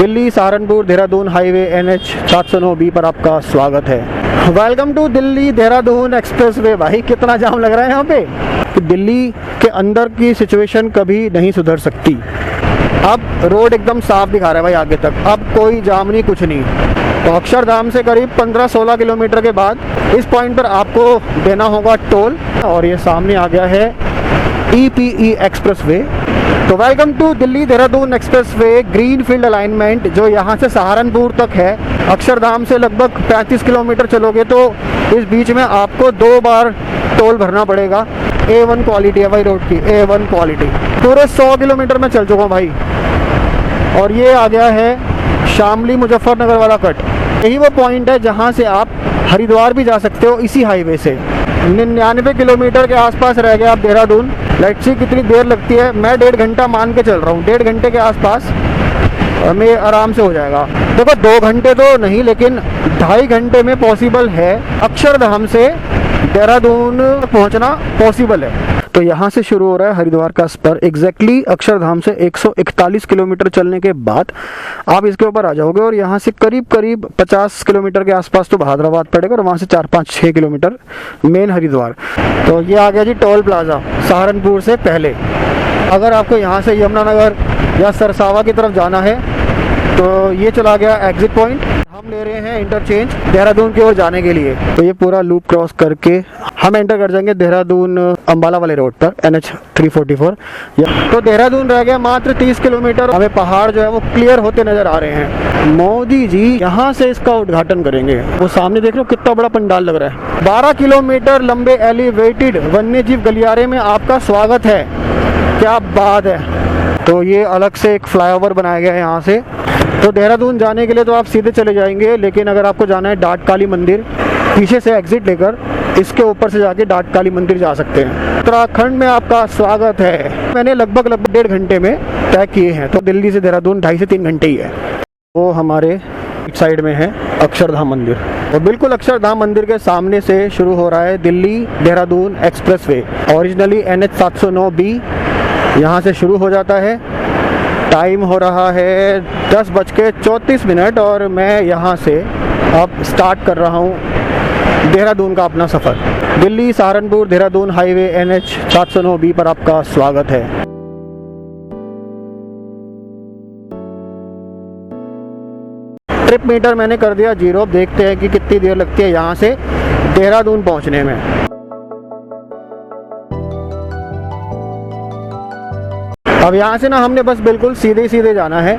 Delhi Saharanpur Dehradun highway NH 709B पर आपका स्वागत है। Welcome to Delhi Dehradun expressway. भाई कितना जाम लग रहा है यहाँ पे कि दिल्ली के अंदर की सिचुएशन कभी नहीं सुधर सकती। अब रोड एकदम साफ दिखा रहा है भाई आगे तक, अब कोई जाम नहीं, कुछ नहीं। तो अक्षरधाम से करीब 15-16 किलोमीटर के बाद इस पॉइंट पर आपको देना होगा टोल, और ये सामने आ गया है EPE एक्सप्रेसवे। तो welcome to Delhi Dehradun expressway green field alignment, जो यहाँ से सहारनपुर तक है। अक्षरधाम से लगभग 35 किलोमीटर चलोगे तो इस बीच में आपको 2 बार टोल भरना पड़ेगा। A1 क्वालिटी है भाई रोड की, A1 क्वालिटी। पूरे 100 किलोमीटर में चल चुका हूँ भाई। और ये आ गया है शामली मुजफ्फरनगर वाला कट। यही वो पॉइंट है जहाँ से आप हरिद्वार भी जा सकते हो इसी हाईवे से। 99 किलोमीटर के आसपास रह गया आप देहरादून। लेट्स सी कितनी देर लगती है। मैं 1.5 घंटा मान के चल रहा हूँ, 1.5 घंटे के आसपास में आराम से हो जाएगा। देखो 2 घंटे तो नहीं, लेकिन 2.5 घंटे में पॉसिबल है। अक्षरधाम से देहरादून पहुँचना पॉसिबल है। तो यहाँ से शुरू हो रहा है हरिद्वार का स्पर। एग्जैक्टली अक्षरधाम से 141 किलोमीटर चलने के बाद आप इसके ऊपर आ जाओगे, और यहाँ से करीब 50 किलोमीटर के आसपास तो बहादुराबाद पड़ेगा, और वहाँ से 4-5-6 किलोमीटर मेन हरिद्वार। तो ये आ गया जी टोल प्लाजा सहारनपुर से पहले। अगर आपको यहाँ से यमुनानगर या सरसावा की तरफ जाना है तो ये चला गया एग्जिट पॉइंट। हम ले रहे हैं इंटरचेंज देहरादून की ओर जाने के लिए। तो ये पूरा लूप क्रॉस करके हम एंटर कर जाएंगे देहरादून अंबाला वाले रोड पर, NH 344। तो देहरादून रह गया मात्र 30 किलोमीटर। हमें पहाड़ जो है वो क्लियर होते नजर आ रहे हैं। मोदी जी यहाँ से इसका उद्घाटन करेंगे। वो सामने देख रहे हो कितना बड़ा पंडाल लग रहा है। 12 किलोमीटर लंबे एलिवेटेड वन्य जीव गलियारे में आपका स्वागत है। क्या बात है। तो ये अलग से एक फ्लाईओवर बनाया गया है यहाँ से। तो देहरादून जाने के लिए तो आप सीधे चले जाएंगे, लेकिन अगर आपको जाना है डाट काली मंदिर, पीछे से एग्जिट लेकर इसके ऊपर से जाके डाट काली मंदिर जा सकते हैं। उत्तराखंड में आपका स्वागत है। मैंने लगभग 1.5 घंटे में तय किए हैं। तो दिल्ली से देहरादून 2.5 से 3 घंटे ही है। वो हमारे साइड में है अक्षरधाम मंदिर, और बिल्कुल अक्षरधाम मंदिर के सामने से शुरू हो रहा है Delhi Dehradun expressway. Originally NH 709B यहाँ से शुरू हो जाता है। टाइम हो रहा है 10:34, और मैं यहाँ से अब स्टार्ट कर रहा हूँ देहरादून का अपना सफ़र। Delhi Saharanpur Dehradun highway NH 709B पर आपका स्वागत है। ट्रिप मीटर मैंने कर दिया 0। देखते हैं कि कितनी देर लगती है यहाँ से देहरादून पहुँचने में। अब यहाँ से ना हमने बस बिल्कुल सीधे जाना है।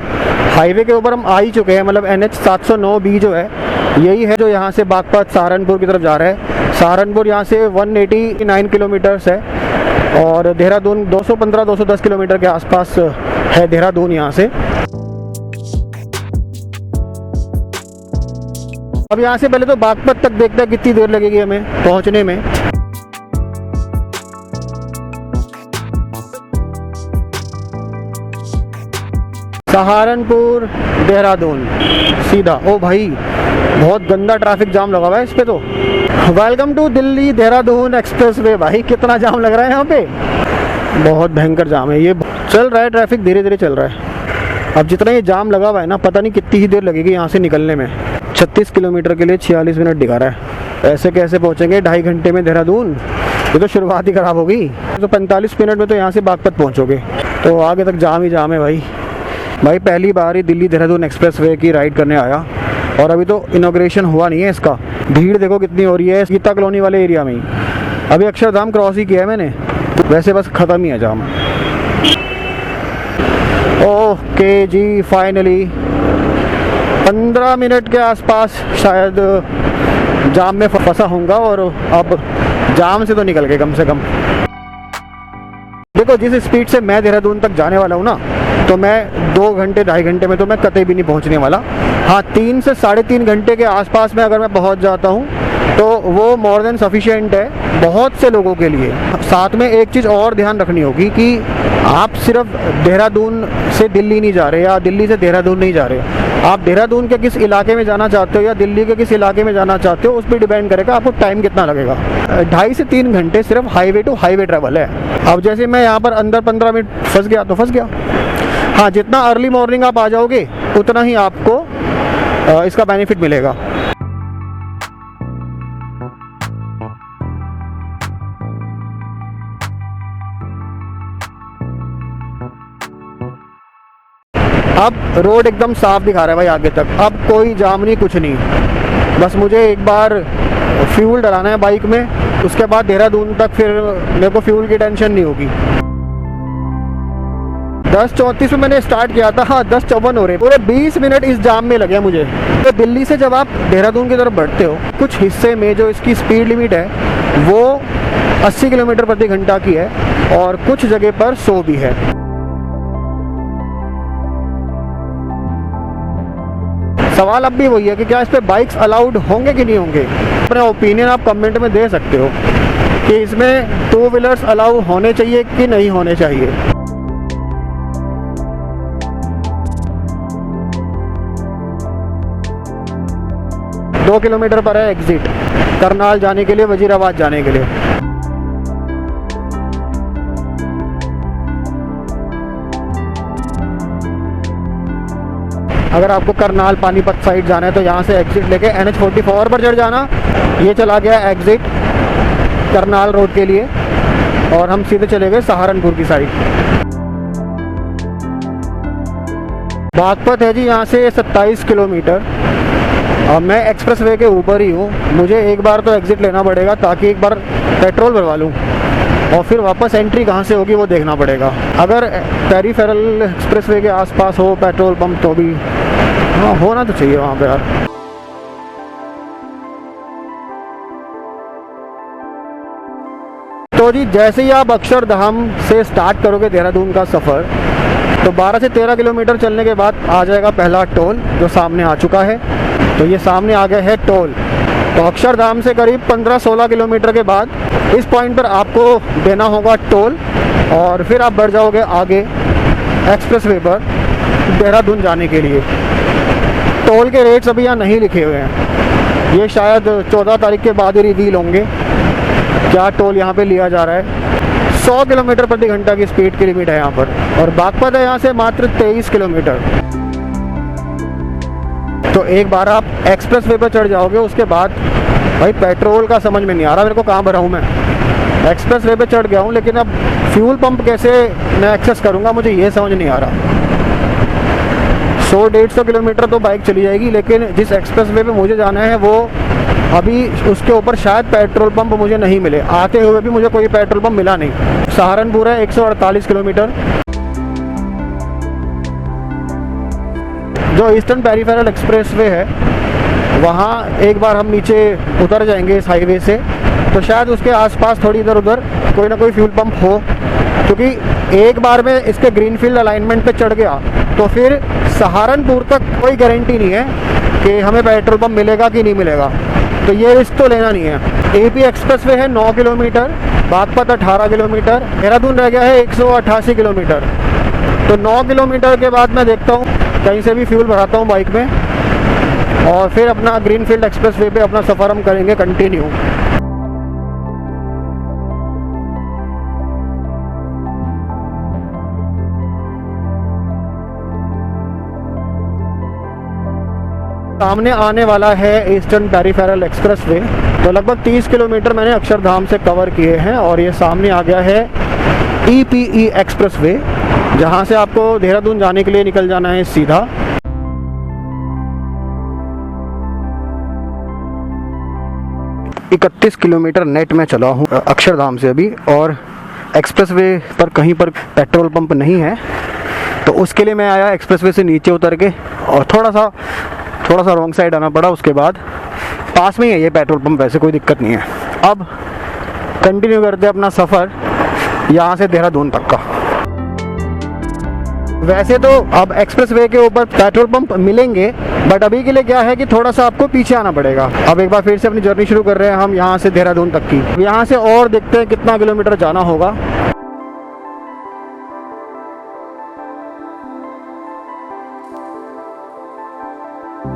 हाईवे के ऊपर हम आ ही चुके हैं, मतलब NH 709B जो है यही है जो यहाँ से बागपत सहारनपुर की तरफ जा रहा है। सहारनपुर यहाँ से 189 किलोमीटर्स है, और देहरादून 215-210 किलोमीटर के आसपास है देहरादून यहाँ से। अब यहाँ से पहले तो बागपत तक देखते हैं कितनी देर लगेगी हमें पहुँचने में। सहारनपुर देहरादून सीधा। ओ भाई बहुत गंदा ट्रैफिक जाम लगा हुआ है इस पे। तो welcome to Delhi Dehradun expressway. भाई कितना जाम लग रहा है यहाँ पे, बहुत भयंकर जाम है। ये चल रहा है ट्रैफिक, धीरे धीरे चल रहा है। अब जितना ये जाम लगा हुआ है ना, पता नहीं कितनी ही देर लगेगी यहाँ से निकलने में। 36 किलोमीटर के लिए 46 मिनट दिखा रहा है। ऐसे कैसे पहुँचेंगे 2.5 घंटे में देहरादून? ये तो शुरुआत ही खराब होगी। तो 45 मिनट में तो यहाँ से बागपत पहुँचोगे, तो आगे तक जाम ही जाम है भाई। पहली बार ही दिल्ली देहरादून एक्सप्रेसवे की राइड करने आया, और अभी तो इनॉग्रेशन हुआ नहीं है इसका। भीड़ देखो कितनी हो रही है गीता कॉलोनी वाले एरिया में ही। अभी अक्षरधाम क्रॉस ही किया है मैंने, वैसे बस ख़त्म ही है जाम। ओके जी, फाइनली 15 मिनट के आसपास शायद जाम में फंसा होऊंगा, और अब जाम से तो निकल गए कम से कम। देखो जिस स्पीड से मैं देहरादून तक जाने वाला हूँ ना, तो मैं 2 घंटे 2.5 घंटे में तो मैं कतई भी नहीं पहुँचने वाला। हाँ, 3 से 3.5 घंटे के आसपास में अगर मैं पहुँच जाता हूँ तो वो मोर देन सफिशिएंट है बहुत से लोगों के लिए। साथ में एक चीज़ और ध्यान रखनी होगी कि आप सिर्फ देहरादून से दिल्ली नहीं जा रहे, या दिल्ली से देहरादून नहीं जा रहे। आप देहरादून के किस इलाके में जाना चाहते हो या दिल्ली के किस इलाके में जाना चाहते हो, उस पर डिपेंड करेगा आपको टाइम कितना लगेगा। 2.5 से 3 घंटे सिर्फ हाईवे टू हाईवे ट्रैवल है। अब जैसे मैं यहाँ पर अंदर 15 मिनट फंस गया तो फंस गया, हाँ, जितना अर्ली मॉर्निंग आप आ जाओगे उतना ही आपको इसका बेनिफिट मिलेगा। अब रोड एकदम साफ दिखा रहा है भाई आगे तक, अब कोई जाम नहीं, कुछ नहीं। बस मुझे एक बार फ्यूल डलाना है बाइक में, उसके बाद देहरादून तक फिर मेरे को फ्यूल की टेंशन नहीं होगी। 10:34 में मैंने स्टार्ट किया था, हाँ 10:54 हो रहे, पूरे 20 मिनट इस जाम में लगे मुझे। तो दिल्ली से जब आप देहरादून की तरफ बढ़ते हो, कुछ हिस्से में जो इसकी स्पीड लिमिट है वो 80 किलोमीटर प्रति घंटा की है और कुछ जगह पर 100 भी है। सवाल अब भी वही है कि क्या इस पे बाइक्स अलाउड होंगे कि नहीं होंगे। अपना ओपिनियन आप कमेंट में दे सकते हो कि इसमें 2 व्हीलर्स अलाउ होने चाहिए कि नहीं होने चाहिए। दो किलोमीटर पर है एग्जिट, करनाल जाने के लिए, वजीराबाद जाने के लिए। अगर आपको करनाल पानीपत साइड जाना है तो यहाँ से एग्जिट लेके NH44 पर चढ़ जाना। ये चला गया एग्जिट करनाल रोड के लिए और हम सीधे चले गए सहारनपुर की साइड। बागपत है जी यहाँ से 27 किलोमीटर। अब मैं एक्सप्रेस वे के ऊपर ही हूँ, मुझे एक बार तो एग्जिट लेना पड़ेगा ताकि एक बार पेट्रोल भरवा लूँ और फिर वापस एंट्री कहाँ से होगी वो देखना पड़ेगा। अगर पेरीफेरल एक्सप्रेस वे के आसपास हो पेट्रोल पंप तो भी हाँ होना तो चाहिए वहाँ पे यार। तो जी जैसे ही आप अक्षरधाम से स्टार्ट करोगे देहरादून का सफ़र, तो 12 से 13 किलोमीटर चलने के बाद आ जाएगा पहला टोल जो सामने आ चुका है। तो ये सामने आ गया है टोल। तो अक्षरधाम से करीब 15-16 किलोमीटर के बाद इस पॉइंट पर आपको देना होगा टोल और फिर आप बढ़ जाओगे आगे एक्सप्रेस वे पर देहरादून जाने के लिए। टोल के रेट्स अभी यहाँ नहीं लिखे हुए हैं, ये शायद 14 तारीख के बाद ही रिवील होंगे क्या टोल यहाँ पे लिया जा रहा है। 100 किलोमीटर प्रति घंटा की स्पीड की लिमिट है यहाँ पर और बागपत है यहाँ से मात्र 23 किलोमीटर। तो एक बार आप एक्सप्रेस वे पर चढ़ जाओगे उसके बाद भाई पेट्रोल का समझ में नहीं आ रहा मेरे को, कहाँ भरा हूँ मैं। एक्सप्रेस वे पे चढ़ गया हूँ लेकिन अब फ्यूल पंप कैसे मैं एक्सेस करूँगा मुझे ये समझ नहीं आ रहा। 100-150 किलोमीटर तो बाइक चली जाएगी लेकिन जिस एक्सप्रेस वे पे मुझे जाना है वो अभी उसके ऊपर शायद पेट्रोल पंप मुझे नहीं मिले। आते हुए भी मुझे कोई पेट्रोल पंप मिला नहीं। सहारनपुर है 148 किलोमीटर। जो ईस्टर्न पेरीफेरल एक्सप्रेस वे है वहाँ एक बार हम नीचे उतर जाएंगे इस हाईवे से तो शायद उसके आसपास थोड़ी इधर उधर कोई ना कोई फ्यूल पंप हो, क्योंकि एक बार में इसके ग्रीनफील्ड अलाइनमेंट पे चढ़ गया तो फिर सहारनपुर तक कोई गारंटी नहीं है कि हमें पेट्रोल पंप मिलेगा कि नहीं मिलेगा। तो ये रिस्क तो लेना नहीं है। AP एक्सप्रेस वे है 9 किलोमीटर, बागपत 18 किलोमीटर, देहरादून रह गया है 188 किलोमीटर। तो 9 किलोमीटर के बाद मैं देखता हूँ कहीं से भी फ्यूल भराता हूँ बाइक में और फिर अपना ग्रीनफील्ड एक्सप्रेस वे पे अपना सफ़र हम करेंगे कंटिन्यू। सामने आने वाला है ईस्टर्न पेरीफेरल एक्सप्रेस वे। तो लगभग 30 किलोमीटर मैंने अक्षरधाम से कवर किए हैं और ये सामने आ गया है EPE एक्सप्रेस वे, जहाँ से आपको देहरादून जाने के लिए निकल जाना है सीधा। इकतीस किलोमीटर नेट में चला हूँ अक्षरधाम से अभी और एक्सप्रेस वे पर कहीं पर पेट्रोल पंप नहीं है तो उसके लिए मैं आया एक्सप्रेस वे से नीचे उतर के और थोड़ा सा रॉन्ग साइड आना पड़ा। उसके बाद पास में ही है ये पेट्रोल पंप, वैसे कोई दिक्कत नहीं है। अब कंटिन्यू करते हैं अपना सफ़र यहाँ से देहरादून तक का। वैसे तो अब एक्सप्रेस वे के ऊपर पेट्रोल पंप मिलेंगे बट अभी के लिए क्या है कि थोड़ा सा आपको पीछे आना पड़ेगा। अब एक बार फिर से अपनी जर्नी शुरू कर रहे हैं हम यहाँ से देहरादून तक की। यहाँ से और देखते हैं कितना किलोमीटर जाना होगा।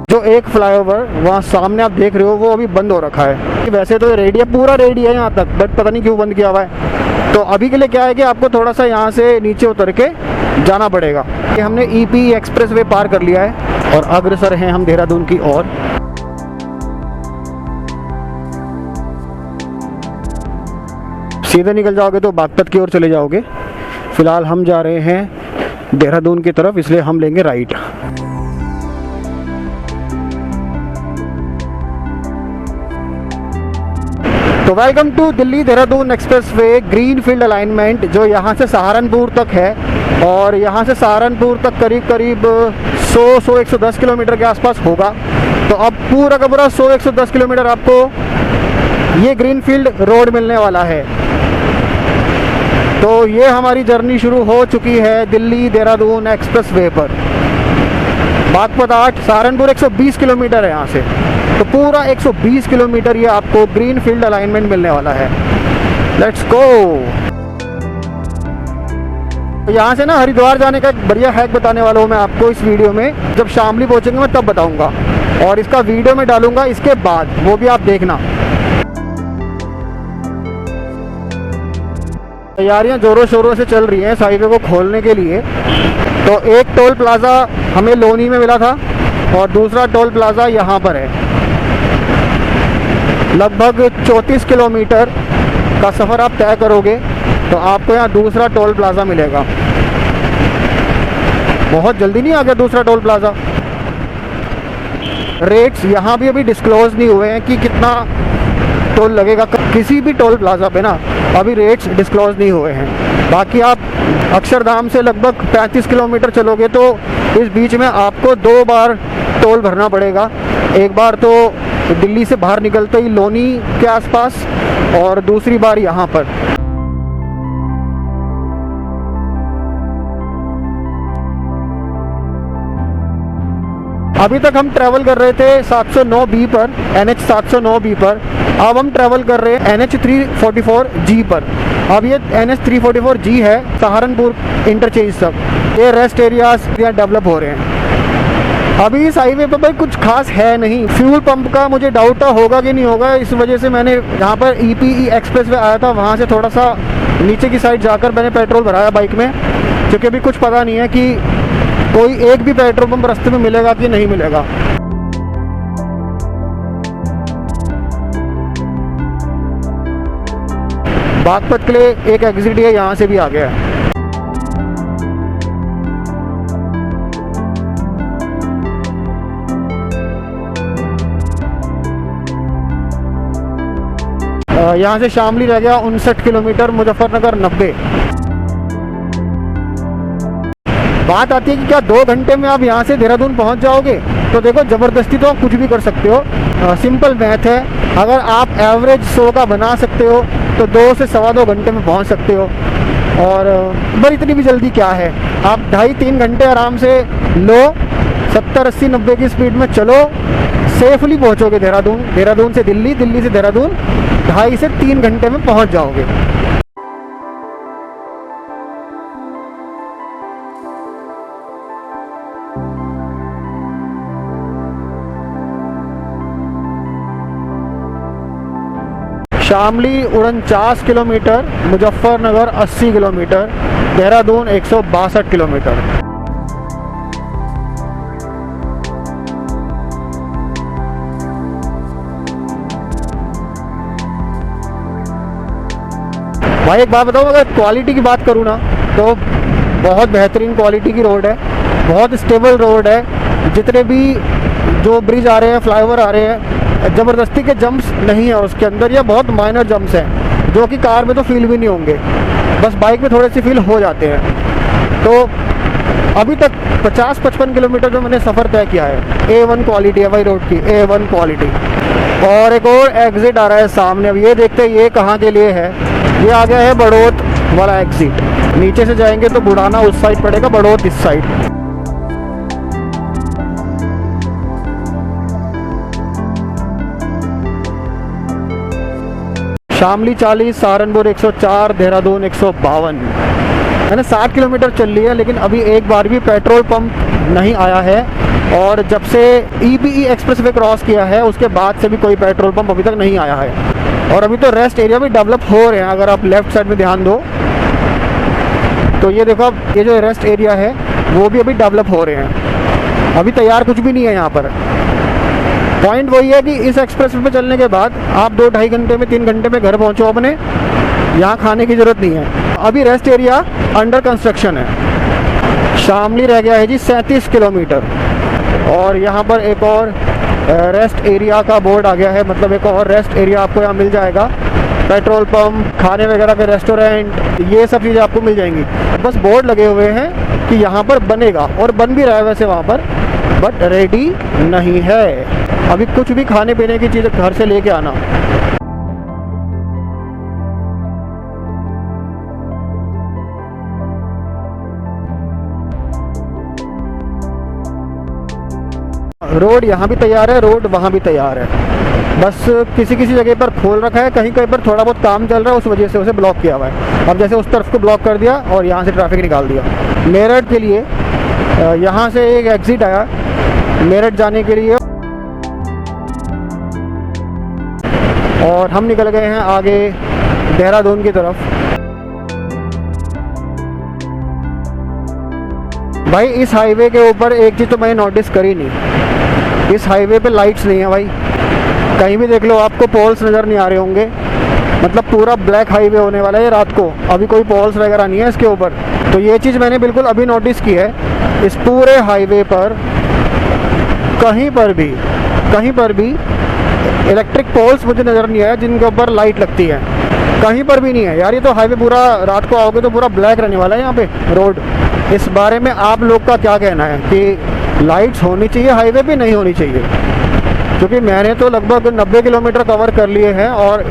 जो एक फ्लाईओवर वहाँ सामने आप देख रहे हो वो अभी बंद हो रखा है। वैसे तो रेडी है, पूरा रेडी है यहाँ तक, बट पता नहीं क्यों बंद किया हुआ है। तो अभी के लिए क्या है कि आपको थोड़ा सा यहाँ से नीचे उतर के जाना पड़ेगा। ये हमने EPE एक्सप्रेसवे पार कर लिया है और अग्रसर हैं हम देहरादून की ओर। सीधे निकल जाओगे तो बागपत की ओर चले जाओगे। फिलहाल हम जा रहे हैं देहरादून की तरफ, इसलिए हम लेंगे राइट। तो welcome to Delhi Dehradun expressway green field alignment, जो यहाँ से सहारनपुर तक है और यहाँ से सहारनपुर तक करीब करीब 100-110 किलोमीटर के आसपास होगा। तो अब पूरा का पूरा 100-110 किलोमीटर आपको ये ग्रीन फील्ड रोड मिलने वाला है। तो ये हमारी जर्नी शुरू हो चुकी है दिल्ली देहरादून एक्सप्रेसवे पर। बागपत 8, सहारनपुर 120 किलोमीटर है यहाँ से। तो पूरा 120 किलोमीटर ये आपको ग्रीन फील्ड अलाइनमेंट मिलने वाला है। Let's go. यहाँ से ना हरिद्वार जाने का एक बढ़िया हैक बताने वाला हूँ मैं आपको इस वीडियो में। जब शामली पहुँचेंगे मैं तब बताऊँगा और इसका वीडियो में डालूँगा इसके बाद, वो भी आप देखना। तैयारियां जोरों शोरों से चल रही हैं इस हाईवे को खोलने के लिए। तो एक टोल प्लाज़ा हमें लोनी में मिला था और दूसरा टोल प्लाज़ा यहाँ पर है। लगभग 34 किलोमीटर का सफ़र आप तय करोगे तो आपको यहाँ दूसरा टोल प्लाज़ा मिलेगा। बहुत जल्दी नहीं आ गया दूसरा टोल प्लाज़ा। रेट्स यहाँ भी अभी डिस्क्लोज नहीं हुए हैं कि कितना टोल लगेगा किसी भी टोल प्लाज़ा पे ना, अभी रेट्स डिस्क्लोज नहीं हुए हैं। बाकी आप अक्षरधाम से लगभग 35 किलोमीटर चलोगे तो इस बीच में आपको 2 बार टोल भरना पड़ेगा। एक बार तो दिल्ली से बाहर निकलते ही लोनी के आसपास और दूसरी बार यहाँ पर। अभी तक हम ट्रैवल कर रहे थे 709B पर, NH 709B पर। अब हम ट्रैवल कर रहे हैं NH 344G पर। अब ये NH 344G है सहारनपुर इंटरचेंज तक। ये रेस्ट एरियाज डेवलप हो रहे हैं। अभी इस हाईवे पर भाई कुछ खास है नहीं। फ्यूल पंप का मुझे डाउट होगा कि नहीं होगा, इस वजह से मैंने यहाँ पर EPE एक्सप्रेस में आया था, वहाँ से थोड़ा सा नीचे की साइड जाकर मैंने पेट्रोल भराया बाइक में, क्योंकि अभी कुछ पता नहीं है कि कोई एक भी पेट्रोल पंप रास्ते में मिलेगा कि नहीं मिलेगा। बागपत के लिए एक एग्जिट है, यहाँ से भी आ गया है। यहाँ से शामली रह गया 59 किलोमीटर, मुजफ्फरनगर 90। बात आती है कि क्या 2 घंटे में आप यहाँ से देहरादून पहुँच जाओगे? तो देखो, ज़बरदस्ती तो आप कुछ भी कर सकते हो। सिंपल मैथ है, अगर आप एवरेज 100 का बना सकते हो तो 2 से 2.25 घंटे में पहुँच सकते हो। और पर इतनी भी जल्दी क्या है, आप 2.5-3 घंटे आराम से लो, 70, 80, 90 की स्पीड में चलो, सेफली पहुँचोगे देहरादून। देहरादून से दिल्ली, दिल्ली से देहरादून 2.5 से 3 घंटे में पहुँच जाओगे। Shamli 49 kilometre, Muzaffarnagar 80 kilometre, Dehradun 162 kilometre. भाई एक बात बताऊँ, अगर क्वालिटी की बात करूँ ना तो बहुत बेहतरीन क्वालिटी की रोड है, बहुत स्टेबल रोड है। जितने भी जो ब्रिज आ रहे हैं, फ्लाईओवर आ रहे हैं, ज़बरदस्ती के जंप्स नहीं है उसके अंदर, या बहुत माइनर जंप्स हैं जो कि कार में तो फील भी नहीं होंगे, बस बाइक में थोड़े से फील हो जाते हैं। तो अभी तक 50-55 किलोमीटर जो मैंने सफ़र तय किया है, A1 क्वालिटी है भाई रोड की, A1 क्वालिटी। और एक और एग्ज़िट आ रहा है सामने, अब ये देखते हैं ये कहाँ के लिए है। ये आ गया है बड़ौत वाला एग्ज़िट। नीचे से जाएंगे तो बुढ़ाना उस साइड पड़ेगा, बड़ौत इस साइड। शामली 40, सहारनपुर 104, देहरादून 152। मैंने 60 किलोमीटर चल लिया, लेकिन अभी एक बार भी पेट्रोल पंप नहीं आया है। और जब से EPE एक्सप्रेसवे क्रॉस किया है उसके बाद से भी कोई पेट्रोल पंप अभी तक नहीं आया है। और अभी तो रेस्ट एरिया भी डेवलप हो रहे हैं, अगर आप लेफ्ट साइड में ध्यान दो तो ये देखो, अब ये जो रेस्ट एरिया है वो भी अभी डेवलप हो रहे हैं, अभी तैयार कुछ भी नहीं है यहाँ पर। पॉइंट वही है कि इस एक्सप्रेस वे पे चलने के बाद आप 2-2.5 घंटे में 3 घंटे में घर पहुँचो अपने, यहाँ खाने की ज़रूरत नहीं है। अभी रेस्ट एरिया अंडर कंस्ट्रक्शन है। शामली रह गया है जी 37 किलोमीटर, और यहाँ पर एक और रेस्ट एरिया का बोर्ड आ गया है, मतलब एक और रेस्ट एरिया आपको यहाँ मिल जाएगा। पेट्रोल पंप, खाने वगैरह के रेस्टोरेंट, ये सब चीज़ें आपको मिल जाएंगी। बस बोर्ड लगे हुए हैं कि यहाँ पर बनेगा, और बन भी रहा है वैसे वहाँ पर, बट रेडी नहीं है। अभी कुछ भी खाने पीने की चीज़ें घर से लेके आना। रोड यहाँ भी तैयार है, रोड वहाँ भी तैयार है, बस किसी किसी जगह पर खोल रखा है, कहीं कहीं पर थोड़ा बहुत काम चल रहा है, उस वजह से उसे ब्लॉक किया हुआ है। अब जैसे उस तरफ को ब्लॉक कर दिया और यहाँ से ट्रैफिक निकाल दिया। मेरठ के लिए यहाँ से एक एग्ज़िट आया मेरठ जाने के लिए, और हम निकल गए हैं आगे देहरादून की तरफ। भाई इस हाईवे के ऊपर एक चीज़ तो मैंने नोटिस करी नहीं, इस हाईवे पे लाइट्स नहीं है भाई। कहीं भी देख लो आपको पोल्स नज़र नहीं आ रहे होंगे, मतलब पूरा ब्लैक हाईवे होने वाला है रात को, अभी कोई पोल्स वगैरह नहीं है इसके ऊपर। तो ये चीज़ मैंने बिल्कुल अभी नोटिस की है, इस पूरे हाईवे पर कहीं पर भी इलेक्ट्रिक पोल्स मुझे नज़र नहीं आया जिनके ऊपर लाइट लगती है, कहीं पर भी नहीं है यार। ये तो हाईवे पूरा रात को आओगे तो पूरा ब्लैक रहने वाला है यहाँ पे रोड। इस बारे में आप लोग का क्या कहना है कि लाइट्स होनी चाहिए हाईवे पे, नहीं होनी चाहिए? क्योंकि मैंने तो लगभग 90 किलोमीटर कवर कर लिए हैं और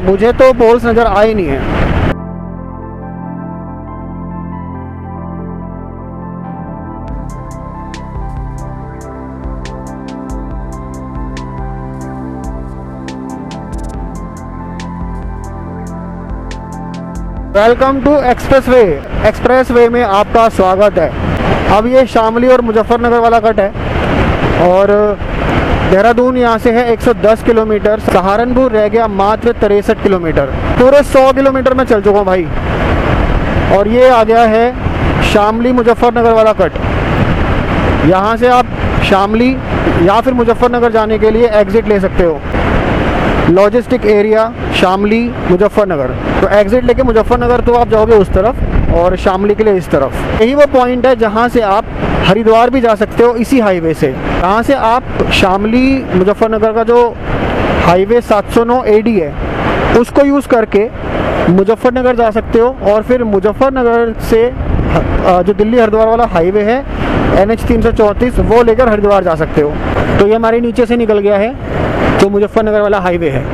मुझे तो पोल्स नज़र आए नहीं है। वेलकम टू एक्सप्रेसवे में आपका स्वागत है। अब ये शामली और मुजफ्फरनगर वाला कट है, और देहरादून यहाँ से है 110 किलोमीटर, सहारनपुर रह गया मात्र 63 किलोमीटर। पूरे 100 किलोमीटर में चल चुका हूँ भाई। और ये आ गया है शामली मुजफ्फरनगर वाला कट। यहाँ से आप शामली या फिर मुजफ्फरनगर जाने के लिए एग्ज़िट ले सकते हो, लॉजिस्टिक एरिया शामली मुजफ्फरनगर। तो एग्ज़िट लेके मुजफ्फरनगर तो आप जाओगे उस तरफ, और शामली के लिए इस तरफ। यही वो पॉइंट है जहाँ से आप हरिद्वार भी जा सकते हो इसी हाईवे से। यहाँ से आप शामली मुजफ्फरनगर का जो हाईवे 709 AD है उसको यूज़ करके मुजफ्फरनगर जा सकते हो, और फिर मुजफ्फरनगर से जो दिल्ली हरिद्वार वाला हाईवे है NH 334 वो लेकर हरिद्वार जा सकते हो। तो ये हमारे नीचे से निकल गया है जो मुजफ्फरनगर वाला हाईवे है।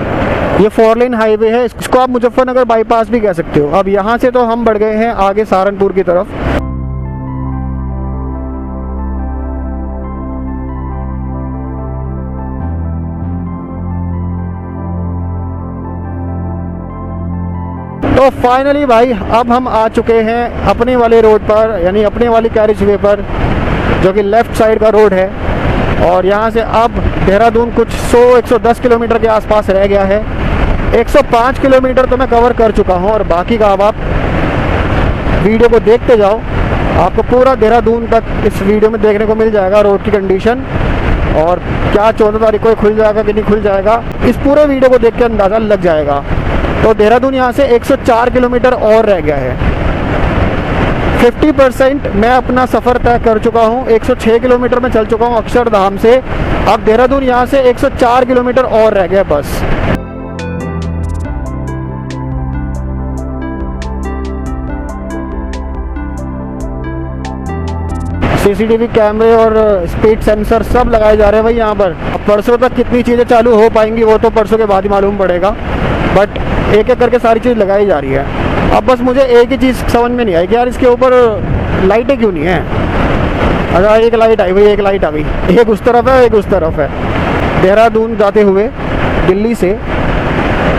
ये 4 लेन हाईवे है, इसको आप मुजफ्फरनगर बाईपास भी कह सकते हो। अब यहाँ से तो हम बढ़ गए हैं आगे सहारनपुर की तरफ। तो फाइनली भाई अब हम आ चुके हैं अपने वाले रोड पर, यानी अपने वाली कैरिज वे पर, जो कि लेफ़्ट साइड का रोड है। और यहाँ से अब देहरादून कुछ 100-110 किलोमीटर के आसपास रह गया है। 105 किलोमीटर तो मैं कवर कर चुका हूँ, और बाकी का अब आप वीडियो को देखते जाओ, आपको पूरा देहरादून तक इस वीडियो में देखने को मिल जाएगा रोड की कंडीशन, और क्या 14 तारीख को खुल जाएगा कि नहीं खुल जाएगा इस पूरे वीडियो को देख के अंदाज़ा लग जाएगा। तो देहरादून यहाँ से 104 किलोमीटर और रह गया है। 50% मैं अपना सफ़र तय कर चुका हूँ। 106 किलोमीटर में चल चुका हूँ अक्षरधाम से। अब देहरादून यहाँ से 104 किलोमीटर और रह गया बस। CCTV कैमरे और स्पीड सेंसर सब लगाए जा रहे हैं भाई यहाँ पर। अब परसों तक कितनी चीज़ें चालू हो पाएंगी वो तो परसों के बाद ही मालूम पड़ेगा, बट एक एक करके सारी चीज़ लगाई जा रही है। अब बस मुझे एक ही चीज़ समझ में नहीं आई कि यार इसके ऊपर लाइटें क्यों नहीं है। अगर एक लाइट आई भाई, एक लाइट आ गई, एक उस तरफ है एक उस तरफ है। देहरादून जाते हुए दिल्ली से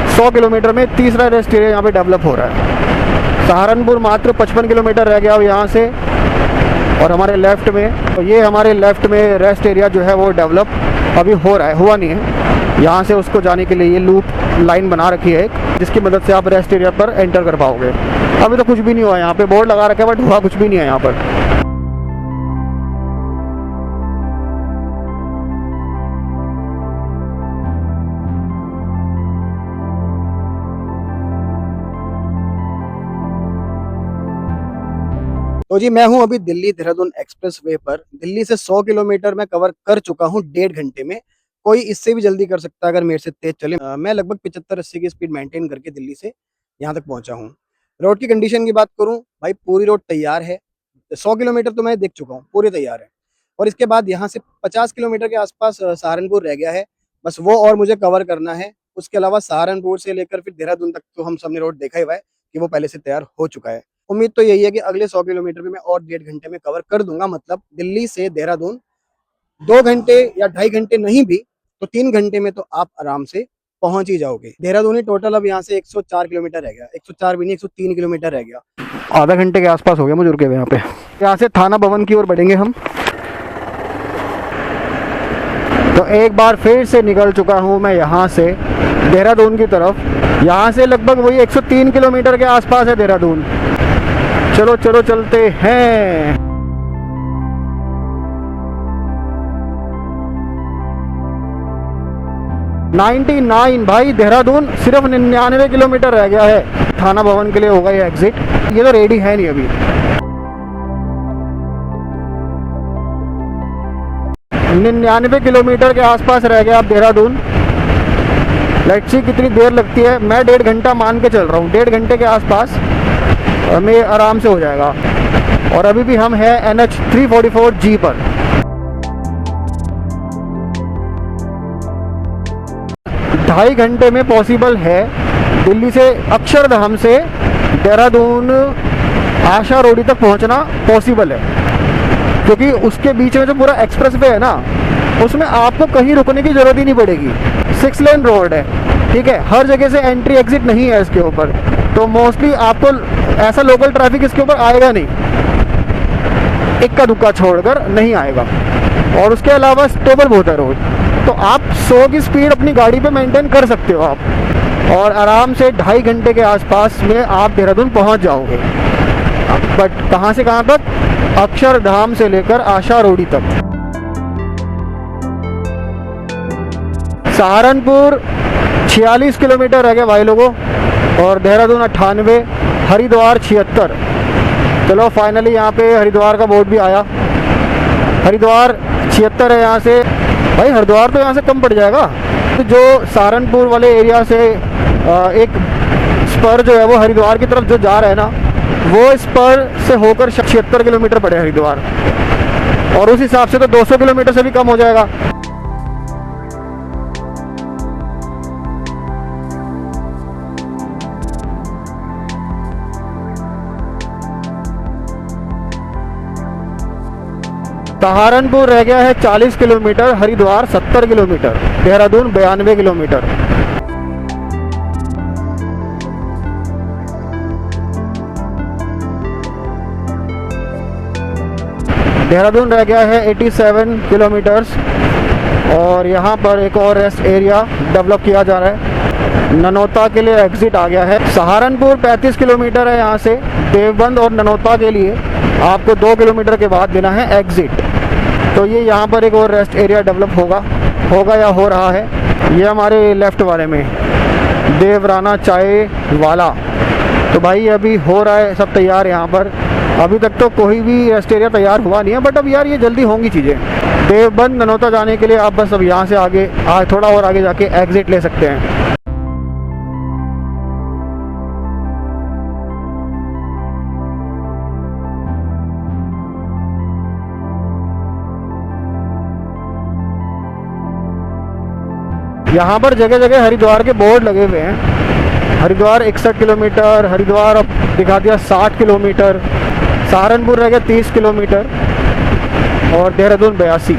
100 किलोमीटर में तीसरा रेस्ट एरिया यहाँ पे डेवलप हो रहा है। सहारनपुर मात्र 55 किलोमीटर रह गया अब यहाँ से। और हमारे लेफ़्ट में, तो ये हमारे लेफ़्ट में रेस्ट एरिया जो है वो डेवलप अभी हो रहा है, हुआ नहीं है। यहाँ से उसको जाने के लिए ये लूप लाइन बना रखी है एक, जिसकी मदद से आप रेस्ट एरिया पर एंटर कर पाओगे। अभी तो कुछ भी नहीं हुआ, यहाँ पे बोर्ड लगा रखा है बट हुआ कुछ भी नहीं है यहाँ पर। तो जी मैं हूं अभी दिल्ली देहरादून एक्सप्रेस वे पर। दिल्ली से 100 किलोमीटर मैं कवर कर चुका हूं 1.5 घंटे में। कोई इससे भी जल्दी कर सकता है अगर मेरे से तेज चले। मैं लगभग 75-80 की स्पीड मेंटेन करके दिल्ली से यहां तक पहुंचा हूं। रोड की कंडीशन की बात करूं, भाई पूरी रोड तैयार है। 100 किलोमीटर तो मैं देख चुका हूँ, पूरी तैयार है। और इसके बाद यहाँ से 50 किलोमीटर के आसपास सहारनपुर रह गया है, बस वो और मुझे कवर करना है। उसके अलावा सहारनपुर से लेकर फिर देहरादून तक तो हम सबने रोड देखा ही हुआ है कि वो पहले से तैयार हो चुका है। उम्मीद तो यही है कि अगले 100 किलोमीटर भी मैं और 1.5 घंटे में कवर कर दूंगा। मतलब दिल्ली से देहरादून 2 घंटे या 2.5 घंटे नहीं भी तो 3 घंटे में तो आप आराम से पहुंच ही जाओगे। देहरादून ही टोटल अब यहाँ से 104 किलोमीटर रह गया, 104 भी नहीं 103 किलोमीटर रह गया। आधा घंटे के आसपास हो गया मुझे रुके हुए यहाँ पे। यहाँ से थाना भवन की ओर बढ़ेंगे हम। तो एक बार फिर से निकल चुका हूँ मैं यहाँ से देहरादून की तरफ। यहाँ से लगभग वही 103 किलोमीटर के आसपास है देहरादून। चलो चलो चलते हैं। 99 भाई, देहरादून सिर्फ 99 किलोमीटर रह गया है। थाना भवन के लिए होगा ये एग्जिट। ये तो रेडी है नहीं अभी। 99 किलोमीटर के आसपास रह गया अब देहरादून। लेट्स सी कितनी देर लगती है। मैं 1.5 घंटा मान के चल रहा हूँ, 1.5 घंटे के आसपास हमें आराम से हो जाएगा। और अभी भी हम हैं NH 344G पर। ढाई घंटे में पॉसिबल है दिल्ली से अक्षरधाम से देहरादून आशा रोडी तक पहुंचना पॉसिबल है, क्योंकि उसके बीच में जो पूरा एक्सप्रेस वे है ना, उसमें आपको कहीं रुकने की जरूरत ही नहीं पड़ेगी। 6 लेन रोड है, ठीक है। हर जगह से एंट्री एग्जिट नहीं है इसके ऊपर, तो मोस्टली आपको ऐसा लोकल ट्रैफिक इसके ऊपर आएगा नहीं, इक्का दुक्का छोड़कर नहीं आएगा। और उसके अलावा स्टेबल बहुत है रोड, तो आप 100 की स्पीड अपनी गाड़ी पे मेंटेन कर सकते हो आप, और आराम से 2.5 घंटे के आसपास में आप देहरादून पहुंच जाओगे। बट कहाँ से कहाँ तक? अक्षरधाम से लेकर आशा रोडी तक। सहारनपुर 46 किलोमीटर रह गया भाई लोगों, और देहरादून 98, हरिद्वार 76। चलो फाइनली यहाँ पे हरिद्वार का बोर्ड भी आया। हरिद्वार 76 है यहाँ से। भाई हरिद्वार तो यहाँ से कम पड़ जाएगा। तो जो सहारनपुर वाले एरिया से एक स्पर जो है वो हरिद्वार की तरफ जो जा रहा है ना, वो स्पर से होकर 76 किलोमीटर पड़े हरिद्वार, और उस हिसाब से तो 200 किलोमीटर से भी कम हो जाएगा। सहारनपुर रह गया है 40 kilometre, Haridwar 70 kilometre, Dehradun 92 kilometre. Dehradun रह गया है 87 किलोमीटर्स, और यहाँ पर एक और रेस्ट एरिया डेवलप किया जा रहा है। ननौता के लिए एग्जिट आ गया है। सहारनपुर 35 किलोमीटर है यहाँ से। देवबंद और ननौता के लिए आपको 2 किलोमीटर के बाद देना है एग्जिट। तो ये यहाँ पर एक और रेस्ट एरिया डेवलप होगा या हो रहा है। ये हमारे लेफ़्ट वाले में देवराना चाय वाला, तो भाई अभी हो रहा है, सब तैयार है यहाँ पर। अभी तक तो कोई भी रेस्ट एरिया तैयार हुआ नहीं है, बट अब यार ये जल्दी होंगी चीज़ें। देवबंद ननौता जाने के लिए आप बस अब यहाँ से आगे थोड़ा और आगे जाके एग्जिट ले सकते हैं। यहाँ पर जगह जगह हरिद्वार के बोर्ड लगे हुए हैं। हरिद्वार 61 किलोमीटर, हरिद्वार अब दिखा दिया 60 किलोमीटर, सहारनपुर रह गया 30 किलोमीटर, और देहरादून 82।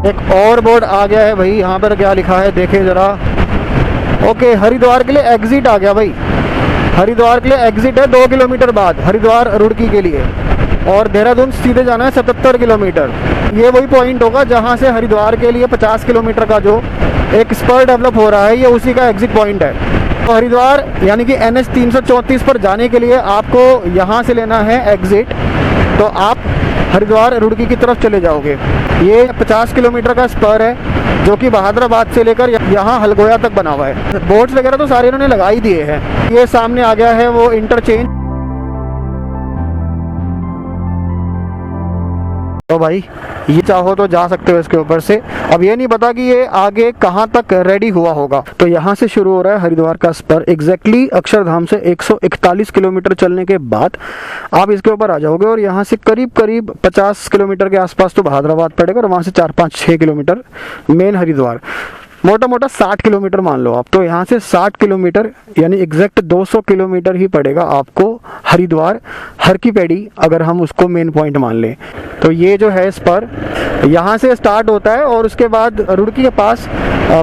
एक और बोर्ड आ गया है भाई, यहाँ पर क्या लिखा है देखे जरा। ओके, हरिद्वार के लिए एग्जिट आ गया भाई। हरिद्वार के लिए एग्जिट है 2 किलोमीटर बाद, हरिद्वार रुड़की के लिए। और देहरादून सीधे जाना है 77 किलोमीटर। ये वही पॉइंट होगा जहाँ से हरिद्वार के लिए 50 किलोमीटर का जो एक स्पर डेवलप हो रहा है, ये उसी का एग्जिट पॉइंट है। तो हरिद्वार यानी कि NH 334 पर जाने के लिए आपको यहाँ से लेना है एग्जिट, तो आप हरिद्वार रुड़की की तरफ चले जाओगे। ये 50 किलोमीटर का स्पर है जो कि बहादुराबाद से लेकर यहाँ हलगोया तक बना हुआ है। बोर्ड्स वगैरह तो सारे इन्होंने लगा ही दिए हैं। ये सामने आ गया है वो इंटरचेंज। तो भाई ये चाहो तो जा सकते हो इसके ऊपर से। अब ये नहीं पता कि ये आगे कहाँ तक रेडी हुआ होगा। तो यहाँ से शुरू हो रहा है हरिद्वार का स्पर। एग्जैक्टली अक्षरधाम से 141 किलोमीटर चलने के बाद आप इसके ऊपर आ जाओगे और यहाँ से करीब करीब 50 किलोमीटर के आसपास तो बहादुराबाद पड़ेगा और वहाँ से 4-5-6 किलोमीटर मेन हरिद्वार, मोटा मोटा 60 किलोमीटर मान लो आप। तो यहाँ से 60 किलोमीटर यानी एग्जैक्ट 200 किलोमीटर ही पड़ेगा आपको हरिद्वार हर की पैड़ी, अगर हम उसको मेन पॉइंट मान लें। तो ये जो है स्पर यहाँ से स्टार्ट होता है और उसके बाद रुड़की के पास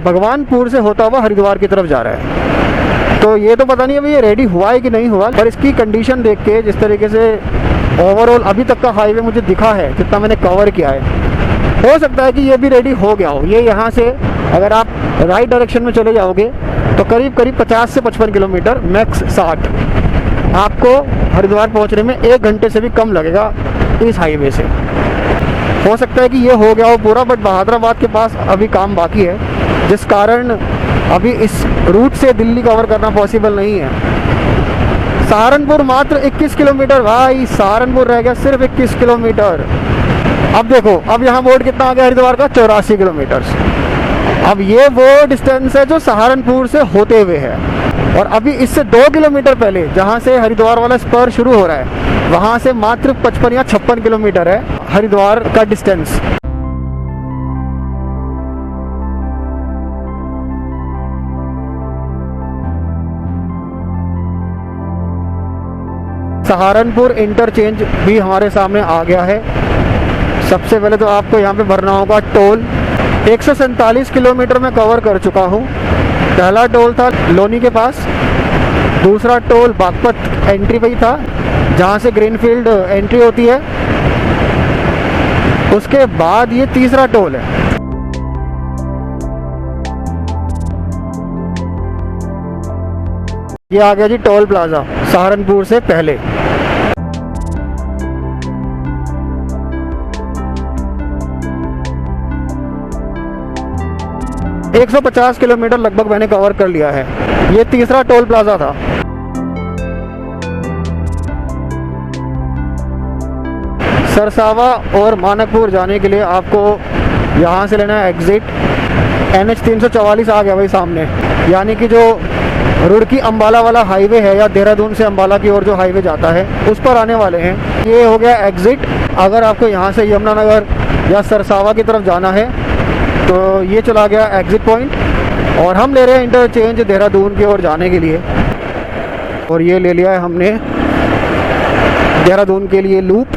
भगवानपुर से होता हुआ हरिद्वार की तरफ जा रहा है। तो ये तो पता नहीं अभी ये रेडी हुआ है कि नहीं हुआ, पर इसकी कंडीशन देख के जिस तरीके से ओवरऑल अभी तक का हाईवे मुझे दिखा है, जितना मैंने कवर किया है, हो सकता है कि ये भी रेडी हो गया हो। ये यहाँ से अगर आप राइट डायरेक्शन में चले जाओगे तो करीब करीब 50 से 55 किलोमीटर, मैक्स 60, आपको हरिद्वार पहुँचने में 1 घंटे से भी कम लगेगा इस हाईवे से। हो सकता है कि ये हो गया हो पूरा, बट बहादुराबाद के पास अभी काम बाकी है, जिस कारण अभी इस रूट से दिल्ली कवर करना पॉसिबल नहीं है। सहारनपुर मात्र 21 किलोमीटर भाई, सहारनपुर रह गया सिर्फ 21 किलोमीटर। अब देखो, अब यहाँ बोर्ड कितना आ गया हरिद्वार का, 84 किलोमीटर। अब ये वो डिस्टेंस है जो सहारनपुर से होते हुए है, और अभी इससे 2 किलोमीटर पहले जहाँ से हरिद्वार वाला स्पर शुरू हो रहा है, वहाँ से मात्र 55 या 56 किलोमीटर है हरिद्वार का डिस्टेंस। सहारनपुर इंटरचेंज भी हमारे सामने आ गया है। सबसे पहले तो आपको यहाँ पे भरना होगा टोल। 147 किलोमीटर में कवर कर चुका हूँ। पहला टोल था लोनी के पास, दूसरा टोल बागपत एंट्री पे ही था जहाँ से ग्रीनफील्ड एंट्री होती है, उसके बाद ये तीसरा टोल है। ये आ गया जी टोल प्लाजा सहारनपुर से पहले। एक 150 किलोमीटर लगभग मैंने कवर कर लिया है। ये तीसरा टोल प्लाजा था। सरसावा और मानकपुर जाने के लिए आपको यहाँ से लेना है एग्जिट। NH 344 आ गया भाई सामने, यानी कि जो रुड़की अंबाला वाला हाईवे है या देहरादून से अंबाला की ओर जो हाईवे जाता है उस पर आने वाले हैं। ये हो गया एग्जिट। अगर आपको यहाँ से यमुनानगर या सरसावा की तरफ जाना है तो ये चला गया एग्जिट पॉइंट, और हम ले रहे हैं इंटरचेंज देहरादून की ओर जाने के लिए। और ये ले लिया है हमने देहरादून के लिए लूप।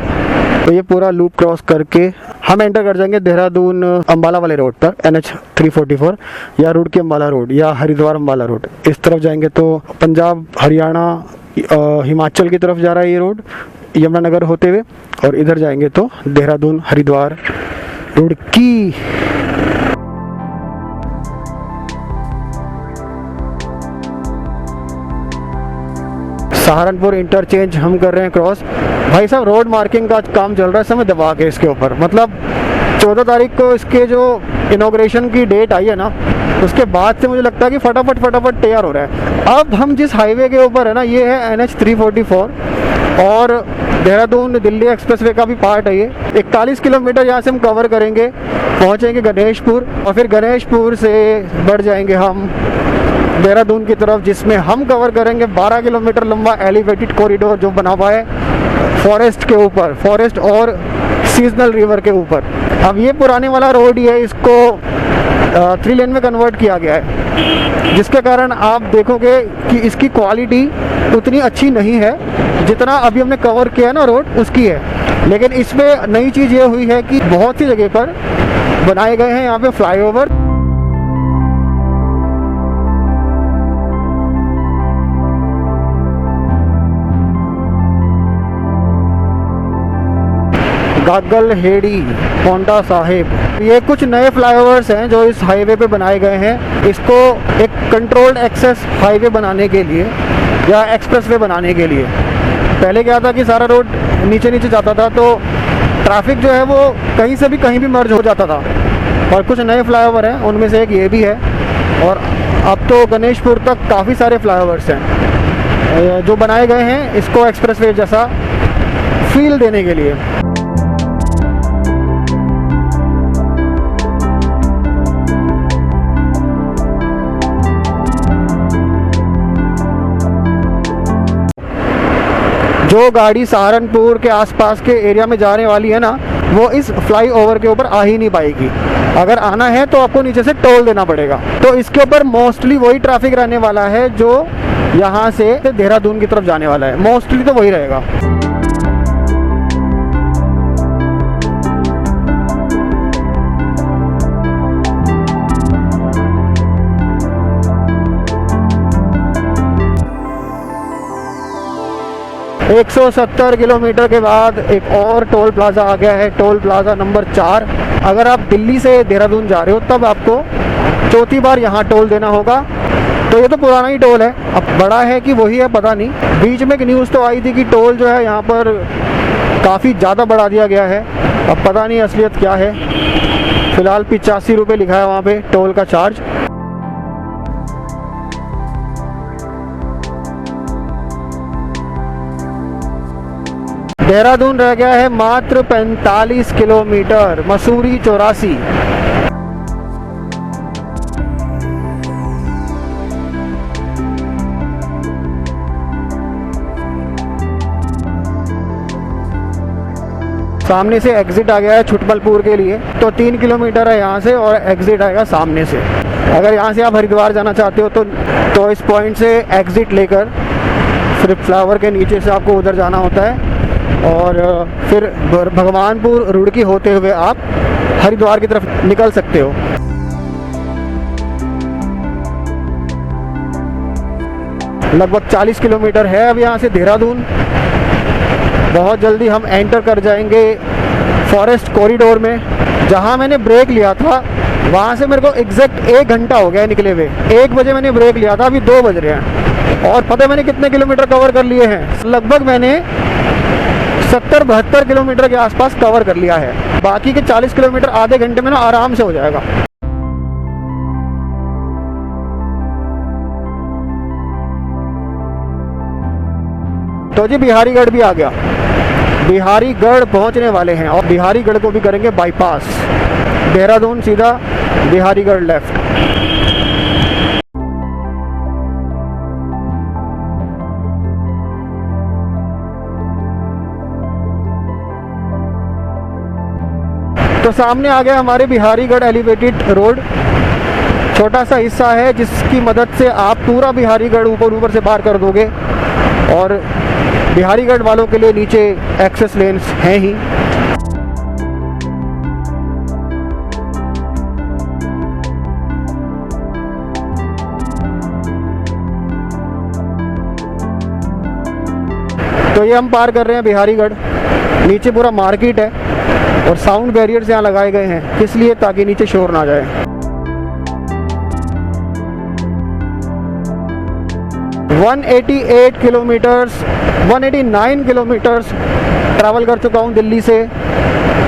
तो ये पूरा लूप क्रॉस करके हम एंटर कर जाएंगे देहरादून अंबाला वाले रोड पर, NH 344 या रुड़की अंबाला रोड या हरिद्वार अंबाला रोड। इस तरफ जाएंगे तो पंजाब, हरियाणा, हिमाचल की तरफ जा रहा है ये रोड यमुनानगर होते हुए, और इधर जाएंगे तो देहरादून, हरिद्वार, रुड़की। सहारनपुर इंटरचेंज हम कर रहे हैं क्रॉस। भाई साहब रोड मार्किंग का काम चल रहा है समय दबा के इसके ऊपर, मतलब 14 तारीख को इसके जो इनॉग्रेशन की डेट आई है ना, उसके बाद से मुझे लगता है कि फटाफट तैयार हो रहा है। अब हम जिस हाईवे के ऊपर है ना, ये है NH 344 और देहरादून दिल्ली एक्सप्रेसवे का भी पार्ट है ये। 41 किलोमीटर यहाँ से हम कवर करेंगे, पहुँचेंगे गणेशपुर, और फिर गणेशपुर से बढ़ जाएंगे हम देहरादून की तरफ, जिसमें हम कवर करेंगे 12 किलोमीटर लंबा एलिवेटेड कॉरिडोर जो बना हुआ है फॉरेस्ट के ऊपर, फॉरेस्ट और सीजनल रिवर के ऊपर। अब ये पुराने वाला रोड ही है, इसको 3 लेन में कन्वर्ट किया गया है, जिसके कारण आप देखोगे कि इसकी क्वालिटी उतनी अच्छी नहीं है जितना अभी हमने कवर किया है ना रोड उसकी है। लेकिन इसमें नई चीज़ ये हुई है कि बहुत सी जगह पर बनाए गए हैं यहाँ पे फ्लाईओवर। गागल हेड़ी, पोंटा साहिब, ये कुछ नए फ्लाईओवर्स हैं जो इस हाईवे पे बनाए गए हैं। इसको एक कंट्रोल्ड एक्सेस हाईवे बनाने के लिए या एक्सप्रेसवे बनाने के लिए। पहले क्या था कि सारा रोड नीचे नीचे जाता था, तो ट्रैफिक जो है वो कहीं से भी कहीं भी मर्ज हो जाता था। और कुछ नए फ्लाईओवर हैं, उनमें से एक ये भी है। और अब तो गणेशपुर तक काफ़ी सारे फ्लाईओवर्स हैं जो बनाए गए हैं इसको एक्सप्रेसवे जैसा फील देने के लिए। जो गाड़ी सहारनपुर के आसपास के एरिया में जाने वाली है ना, वो इस फ्लाईओवर के ऊपर आ ही नहीं पाएगी। अगर आना है तो आपको नीचे से टोल देना पड़ेगा। तो इसके ऊपर मोस्टली वही ट्रैफिक रहने वाला है जो यहाँ से देहरादून की तरफ जाने वाला है। मोस्टली तो वही रहेगा। एक 170 किलोमीटर के बाद एक और टोल प्लाज़ा आ गया है, टोल प्लाज़ा नंबर 4। अगर आप दिल्ली से देहरादून जा रहे हो तब आपको चौथी बार यहाँ टोल देना होगा। तो ये तो पुराना ही टोल है, अब बड़ा है कि वही है पता नहीं। बीच में एक न्यूज़ तो आई थी कि टोल जो है यहाँ पर काफ़ी ज़्यादा बढ़ा दिया गया है। अब पता नहीं असलियत क्या है। फ़िलहाल 85 रुपये लिखा है वहाँ पे टोल का चार्ज। देहरादून रह गया है मात्र 45 किलोमीटर, मसूरी 84। सामने से एग्जिट आ गया है छुटमलपुर के लिए, तो 3 किलोमीटर है यहाँ से और एग्जिट आएगा सामने से। अगर यहाँ से आप हरिद्वार जाना चाहते हो तो इस पॉइंट से एग्जिट लेकर फिर फ्लावर के नीचे से आपको उधर जाना होता है और फिर भगवानपुर रुड़की होते हुए आप हरिद्वार की तरफ निकल सकते हो। लगभग 40 किलोमीटर है अब यहाँ से देहरादून। बहुत जल्दी हम एंटर कर जाएंगे फॉरेस्ट कॉरिडोर में। जहाँ मैंने ब्रेक लिया था वहाँ से मेरे को एग्जैक्ट 1 घंटा हो गया निकले हुए। 1 बजे मैंने ब्रेक लिया था, अभी 2 बज रहे हैं। और पता है मैंने कितने किलोमीटर कवर कर लिए हैं? लगभग मैंने 70-72 किलोमीटर के आसपास कवर कर लिया है। बाकी के 40 किलोमीटर आधे घंटे में ना आराम से हो जाएगा। तो जी बिहारीगढ़ भी आ गया। बिहारीगढ़ पहुंचने वाले हैं और बिहारीगढ़ को भी करेंगे बाईपास। देहरादून सीधा, बिहारीगढ़ लेफ्ट। तो सामने आ गया हमारे बिहारीगढ़ एलिवेटेड रोड। छोटा सा हिस्सा है जिसकी मदद से आप पूरा बिहारीगढ़ ऊपर से पार कर दोगे। और बिहारीगढ़ वालों के लिए नीचे एक्सेस लेन्स हैं ही। तो ये हम पार कर रहे हैं बिहारीगढ़। नीचे पूरा मार्केट है और साउंड बैरियर्स यहाँ लगाए गए हैं, किस लिए? ताकि नीचे शोर ना जाए। 188 किलोमीटर्स 189 किलोमीटर्स ट्रैवल कर चुका हूँ दिल्ली से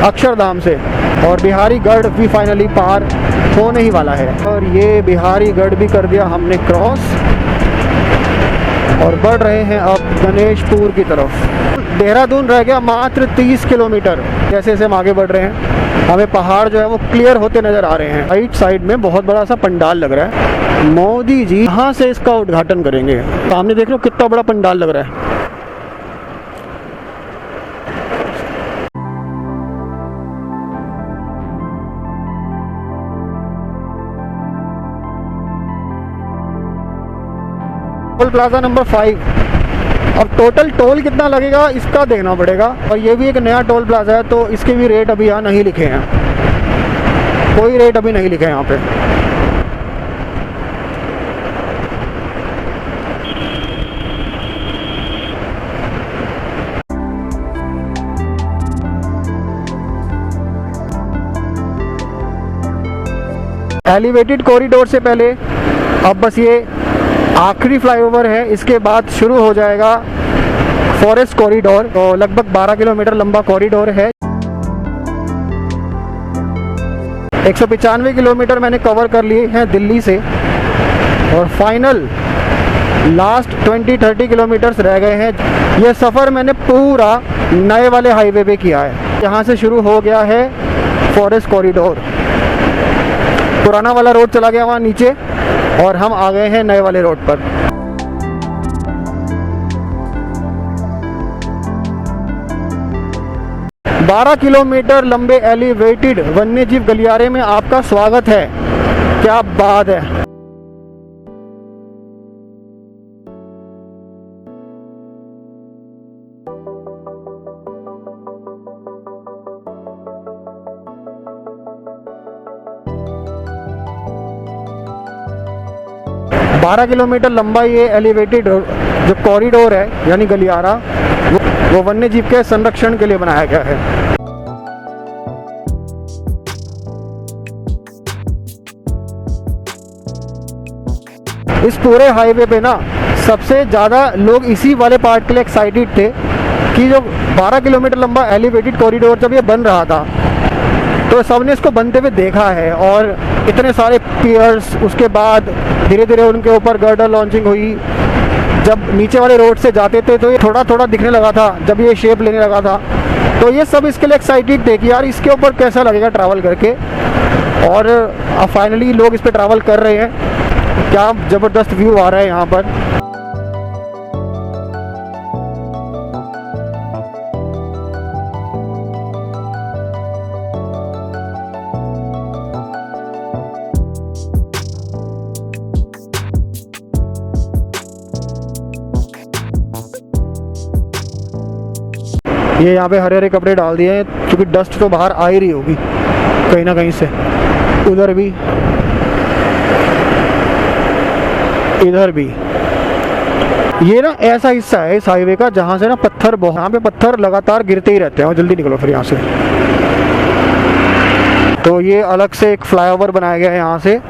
अक्षरधाम से, और बिहारीगढ़ भी फाइनली पार होने ही वाला है। और ये बिहारीगढ़ भी कर दिया हमने क्रॉस और बढ़ रहे हैं अब गणेशपुर की तरफ। देहरादून रह गया मात्र 30 किलोमीटर। जैसे जैसे हम आगे बढ़ रहे हैं हमें पहाड़ जो है वो क्लियर होते नज़र आ रहे हैं। राइट साइड में बहुत बड़ा सा पंडाल लग रहा है। मोदी जी यहाँ से इसका उद्घाटन करेंगे। सामने देख लो कितना बड़ा पंडाल लग रहा है। Toll plaza number 5। अब टोटल टोल कितना लगेगा इसका देखना पड़ेगा। और ये भी एक नया टोल प्लाजा है तो इसके भी रेट अभी यहाँ नहीं लिखे हैं। कोई रेट अभी नहीं लिखे हैं यहाँ पे। एलिवेटेड कॉरिडोर से पहले अब बस ये आखिरी फ्लाईओवर है, इसके बाद शुरू हो जाएगा फॉरेस्ट कॉरिडोर। तो लगभग 12 किलोमीटर लंबा कॉरिडोर है। 195 किलोमीटर मैंने कवर कर लिए हैं दिल्ली से, और फाइनल लास्ट 20-30 किलोमीटर्स रह गए हैं। ये सफ़र मैंने पूरा नए वाले हाईवे पे किया है। यहाँ से शुरू हो गया है फॉरेस्ट कॉरिडोर, पुराना वाला रोड चला गया वहाँ नीचे, और हम आ गए हैं नए वाले रोड पर। बारह किलोमीटर लंबे एलिवेटेड वन्यजीव गलियारे में आपका स्वागत है। क्या बात है। बारह किलोमीटर लंबा ये एलिवेटेड जो कॉरिडोर है यानी गलियारा, वो वन्य जीव के संरक्षण के लिए बनाया गया है। इस पूरे हाईवे पे ना सबसे ज़्यादा लोग इसी वाले पार्ट के लिए एक्साइटेड थे कि जो 12 किलोमीटर लंबा एलिवेटेड कॉरिडोर जब ये बन रहा था तो सबने इसको बनते हुए देखा है, और इतने सारे पियर्स, उसके बाद धीरे धीरे उनके ऊपर गर्डर लॉन्चिंग हुई। जब नीचे वाले रोड से जाते थे तो ये थोड़ा थोड़ा दिखने लगा था, जब ये शेप लेने लगा था तो ये सब इसके लिए एक्साइटेड थे कि यार इसके ऊपर कैसा लगेगा ट्रैवल करके। और अब फाइनली लोग इस पर ट्रैवल कर रहे हैं। क्या ज़बरदस्त व्यू आ रहा है यहाँ पर। ये यहाँ पे हरे हरे कपड़े डाल दिए हैं क्योंकि डस्ट तो बाहर आ ही रही होगी कहीं ना कहीं से। उधर भी, इधर भी। ये ना ऐसा हिस्सा है इस हाईवे का जहाँ से ना पत्थर, यहाँ पे पत्थर लगातार गिरते ही रहते हैं, और जल्दी निकलो फिर यहाँ से। तो ये अलग से एक फ्लाईओवर बनाया गया है यहाँ से।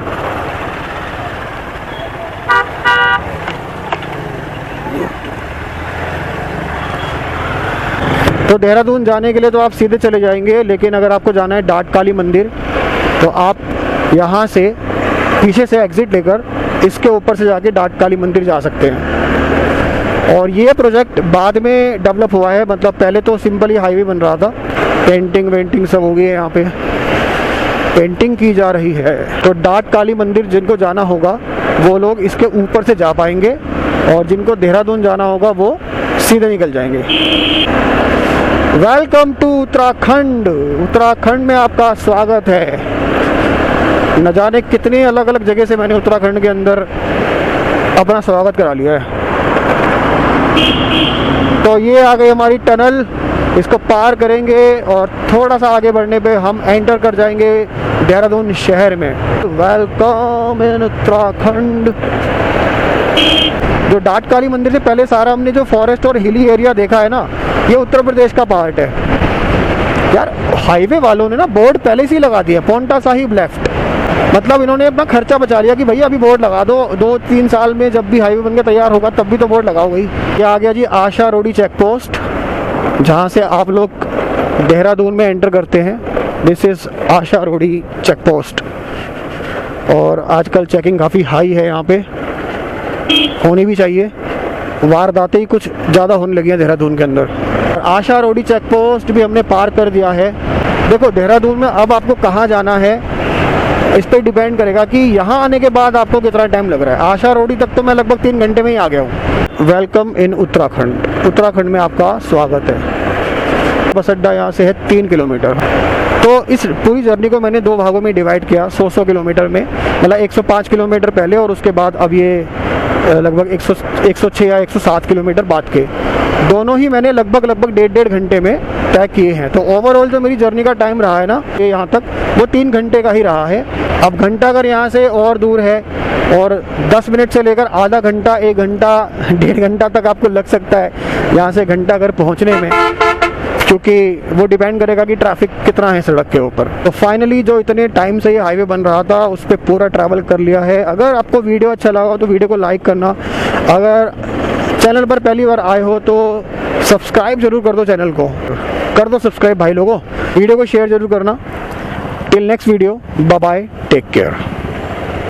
तो देहरादून जाने के लिए तो आप सीधे चले जाएंगे, लेकिन अगर आपको जाना है डाट काली मंदिर तो आप यहाँ से पीछे से एग्जिट लेकर इसके ऊपर से जाके डाट काली मंदिर जा सकते हैं। और ये प्रोजेक्ट बाद में डेवलप हुआ है, मतलब पहले तो सिंपल ही हाईवे बन रहा था। पेंटिंग वेंटिंग सब हो गई है, यहाँ पे पेंटिंग की जा रही है। तो डाट काली मंदिर जिनको जाना होगा वो लोग इसके ऊपर से जा पाएंगे, और जिनको देहरादून जाना होगा वो सीधे निकल जाएंगे। Welcome to Uttarakhand. उत्तराखंड में आपका स्वागत है। न जाने कितने अलग अलग जगह से मैंने उत्तराखंड के अंदर अपना स्वागत करा लिया है। तो ये आ गई हमारी टनल, इसको पार करेंगे और थोड़ा सा आगे बढ़ने पे हम एंटर कर जाएंगे देहरादून शहर में। Welcome in Uttarakhand. जो डाट काली मंदिर से पहले सारा हमने जो फॉरेस्ट और हिली एरिया देखा है ना, ये उत्तर प्रदेश का पार्ट है। यार हाईवे वालों ने ना बोर्ड पहले से ही लगा दिया, पोंटा साहिब लेफ्ट। मतलब इन्होंने अपना खर्चा बचा लिया कि भैया अभी बोर्ड लगा दो, 2-3 साल में जब भी हाईवे बन के तैयार होगा तब भी तो बोर्ड लगाओ गई। ये आ गया जी आशा रोडी चेक पोस्ट, जहाँ से आप लोग देहरादून में एंटर करते हैं। This is Asha Rodi check post. और आजकल चेकिंग काफ़ी हाई है यहाँ पे, होनी भी चाहिए। वारदातें ही कुछ ज़्यादा होने लगी हैं देहरादून के अंदर। आशा रोडी चेक पोस्ट भी हमने पार कर दिया है। देखो देहरादून में अब आपको कहाँ जाना है इस पर डिपेंड करेगा कि यहाँ आने के बाद आपको कितना टाइम लग रहा है। आशा रोडी तक तो मैं लगभग 3 घंटे में ही आ गया हूँ। Welcome in Uttarakhand. उत्तराखंड में आपका स्वागत है। बस अड्डा यहाँ से है 3 किलोमीटर। तो इस पूरी जर्नी को मैंने 2 भागों में डिवाइड किया, 100 किलोमीटर में। मतलब 105 किलोमीटर पहले और उसके बाद अब ये लगभग 106 या 107 किलोमीटर बाद के दोनों ही मैंने लगभग 1.5 घंटे में तय किए हैं। तो ओवरऑल जो मेरी जर्नी का टाइम रहा है ना ये यहाँ तक, वो 3 घंटे का ही रहा है। अब घंटा अगर यहाँ से और दूर है और 10 मिनट से लेकर आधा घंटा, 1 घंटा, 1.5 घंटा तक आपको लग सकता है यहाँ से घंटा घर पहुँचने में, क्योंकि वो डिपेंड करेगा कि ट्रैफिक कितना है सड़क के ऊपर। तो फाइनली जो इतने टाइम से ये हाईवे बन रहा था उस पर पूरा ट्रैवल कर लिया है। अगर आपको वीडियो अच्छा लगा तो वीडियो को लाइक करना, अगर चैनल पर पहली बार आए हो तो सब्सक्राइब जरूर कर दो, चैनल को कर दो सब्सक्राइब भाई लोगों। वीडियो को शेयर जरूर करना। Till next video, bye bye, take care.